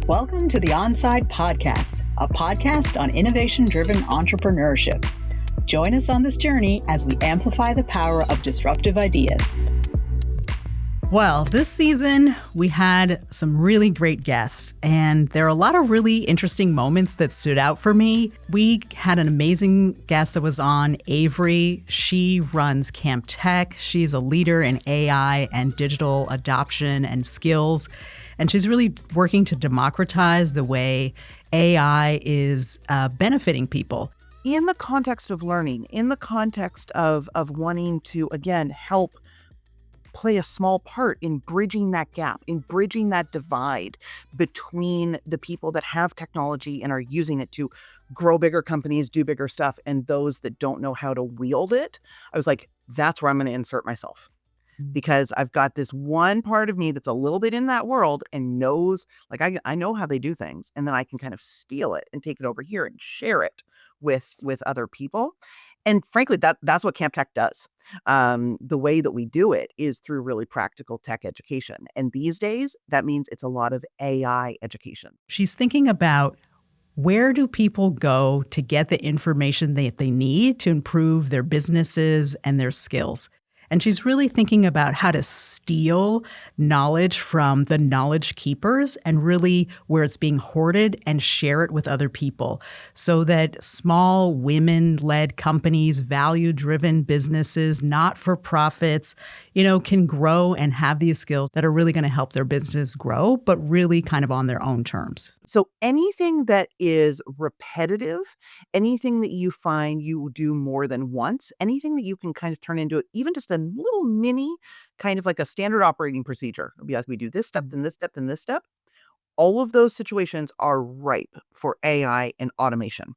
Welcome to the Onside Podcast, a podcast on innovation-driven entrepreneurship. Join us on this journey as we amplify the power of disruptive ideas. Well, this season, we had some really great guests, and there are a lot of really interesting moments that stood out for me. We had an amazing guest that was on, Avery. She runs Camp Tech. She's a leader in AI and digital adoption and skills, and she's really working to democratize the way AI is benefiting people. In the context of learning, in the context of wanting to, again, help play a small part in bridging that gap, in bridging that divide between the people that have technology and are using it to grow bigger companies, do bigger stuff, and those that don't know how to wield it. I was like, that's where I'm going to insert myself. Because I've got this one part of me that's a little bit in that world and knows, like, I know how they do things, and then I can kind of steal it and take it over here and share it with other people. And frankly, that's what Camp Tech does. The way that we do it is through really practical tech education. And these days, that means it's a lot of AI education. She's thinking about, where do people go to get the information that they need to improve their businesses and their skills? And she's really thinking about how to steal knowledge from the knowledge keepers and really where it's being hoarded and share it with other people so that small women-led companies, value-driven businesses, not-for-profits, can grow and have these skills that are really going to help their business grow, but really kind of on their own terms. So anything that is repetitive, anything that you find you do more than once, anything that you can kind of turn into even just a little mini, kind of like a standard operating procedure. Because we do this step, then this step, then this step. All of those situations are ripe for AI and automation.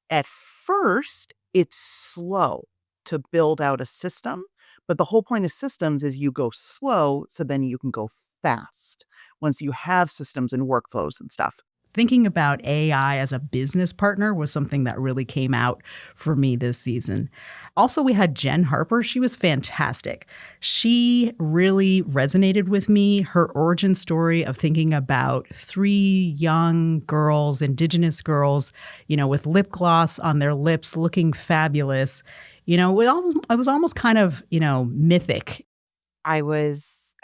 At first, it's slow to build out a system, but the whole point of systems is you go slow so then you can go fast once you have systems and workflows and stuff. Thinking about AI as a business partner was something that really came out for me this season. Also, we had Jen Harper. She was fantastic. She really resonated with me. Her origin story of thinking about 3 young girls, Indigenous girls, with lip gloss on their lips, looking fabulous. It was almost kind of, mythic. I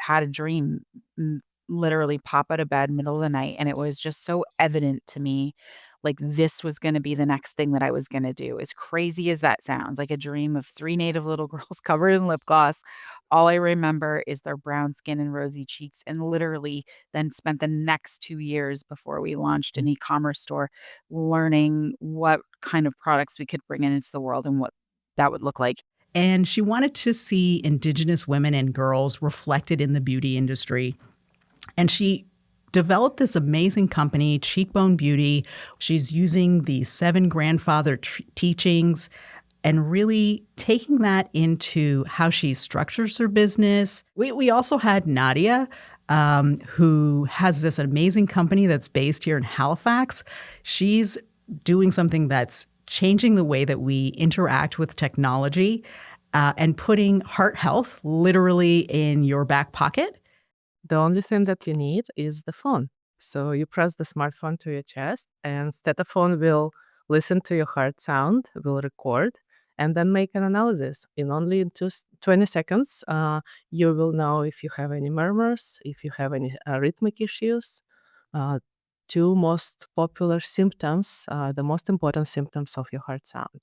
had a dream, literally pop out of bed middle of the night, and it was just so evident to me, like this was going to be the next thing that I was going to do. As crazy as that sounds, like a dream of 3 native little girls covered in lip gloss. All I remember is their brown skin and rosy cheeks, and literally then spent the next 2 years before we launched an e-commerce store learning what kind of products we could bring into the world and what that would look like. And she wanted to see Indigenous women and girls reflected in the beauty industry. And she developed this amazing company, Cheekbone Beauty. She's using the 7 grandfather teachings and really taking that into how she structures her business. We also had Nadia, who has this amazing company that's based here in Halifax. She's doing something that's changing the way that we interact with technology and putting heart health literally in your back pocket. The only thing that you need is the phone. So you press the smartphone to your chest, and Stetophone will listen to your heart sound, will record, and then make an analysis. In only 20 seconds, you will know if you have any murmurs, if you have any rhythmic issues. 2 most popular symptoms, the most important symptoms of your heart sound.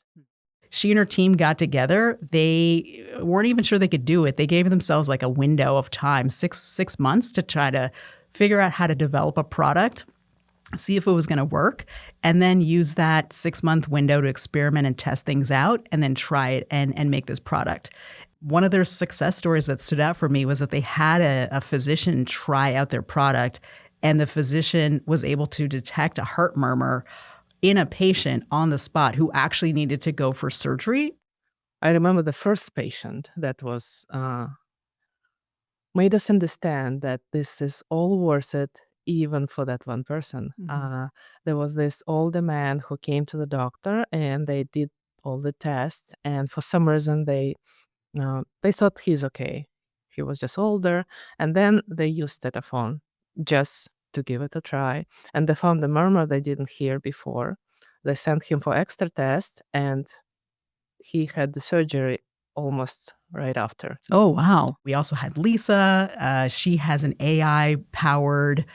She and her team got together. They weren't even sure they could do it. They gave themselves like a window of time, six months, to try to figure out how to develop a product, see if it was going to work, and then use that 6-month window to experiment and test things out, and then try it and make this product. One of their success stories that stood out for me was that they had a physician try out their product, and the physician was able to detect a heart murmur in a patient on the spot who actually needed to go for surgery. I remember the first patient that was made us understand that this is all worth it, even for that one person. There was this older man who came to the doctor, and they did all the tests, and for some reason they thought he's okay. He was just older, and then they used Stetophone just to give it a try. And they found the murmur they didn't hear before. They sent him for extra tests, and he had the surgery almost right after. Oh, wow. We also had Lisa. She has an AI-powered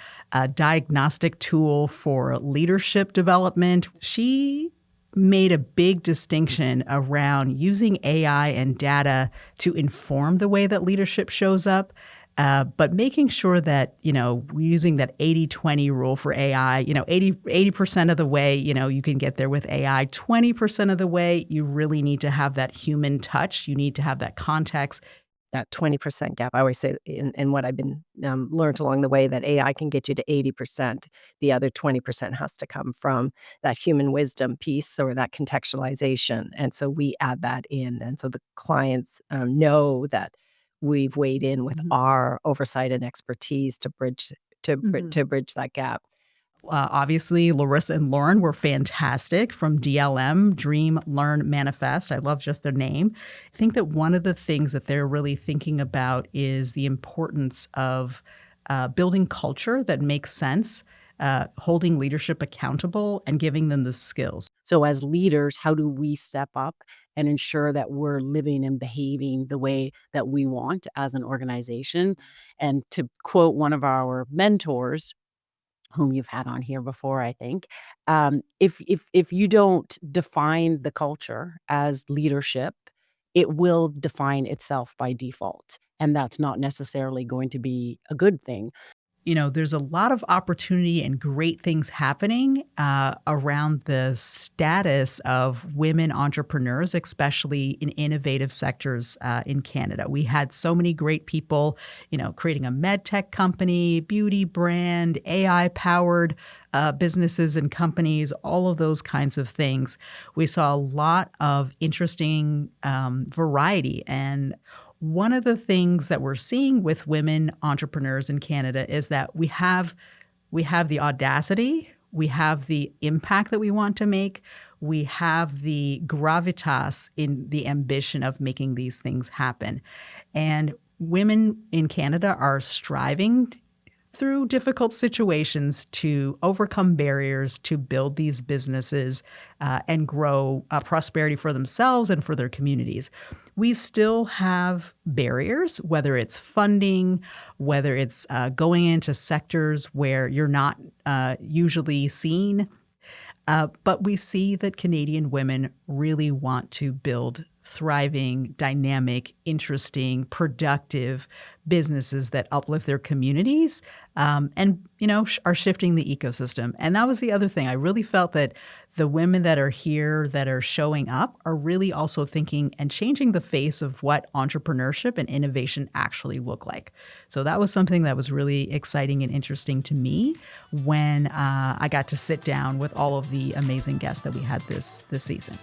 diagnostic tool for leadership development. She made a big distinction around using AI and data to inform the way that leadership shows up, but making sure that, we're using that 80-20 rule for AI, 80% of the way, you can get there with AI. 20% of the way, you really need to have that human touch. You need to have that context. That 20% gap. I always say, and what I've been learned along the way, that AI can get you to 80%. The other 20% has to come from that human wisdom piece or that contextualization. And so we add that in. And so the clients know that we've weighed in with our oversight and expertise to bridge that gap. Obviously, Larissa and Lauren were fantastic from DLM, Dream, Learn, Manifest. I love just their name. I think that one of the things that they're really thinking about is the importance of building culture that makes sense, holding leadership accountable, and giving them the skills. So as leaders, how do we step up and ensure that we're living and behaving the way that we want as an organization? And to quote one of our mentors, whom you've had on here before, I think, if you don't define the culture as leadership, it will define itself by default. And that's not necessarily going to be a good thing. There's a lot of opportunity and great things happening around the status of women entrepreneurs, especially in innovative sectors in Canada. We had so many great people, creating a med tech company, beauty brand, AI-powered businesses and companies, all of those kinds of things. We saw a lot of interesting variety. And one of the things that we're seeing with women entrepreneurs in Canada is that we have the audacity, we have the impact that we want to make, we have the gravitas in the ambition of making these things happen. And women in Canada are striving through difficult situations to overcome barriers, to build these businesses and grow prosperity for themselves and for their communities. We still have barriers, whether it's funding, whether it's going into sectors where you're not usually seen. But we see that Canadian women really want to build thriving, dynamic, interesting, productive businesses that uplift their communities and, are shifting the ecosystem. And that was the other thing. I really felt that the women that are here, that are showing up, are really also thinking and changing the face of what entrepreneurship and innovation actually look like. So that was something that was really exciting and interesting to me when I got to sit down with all of the amazing guests that we had this season.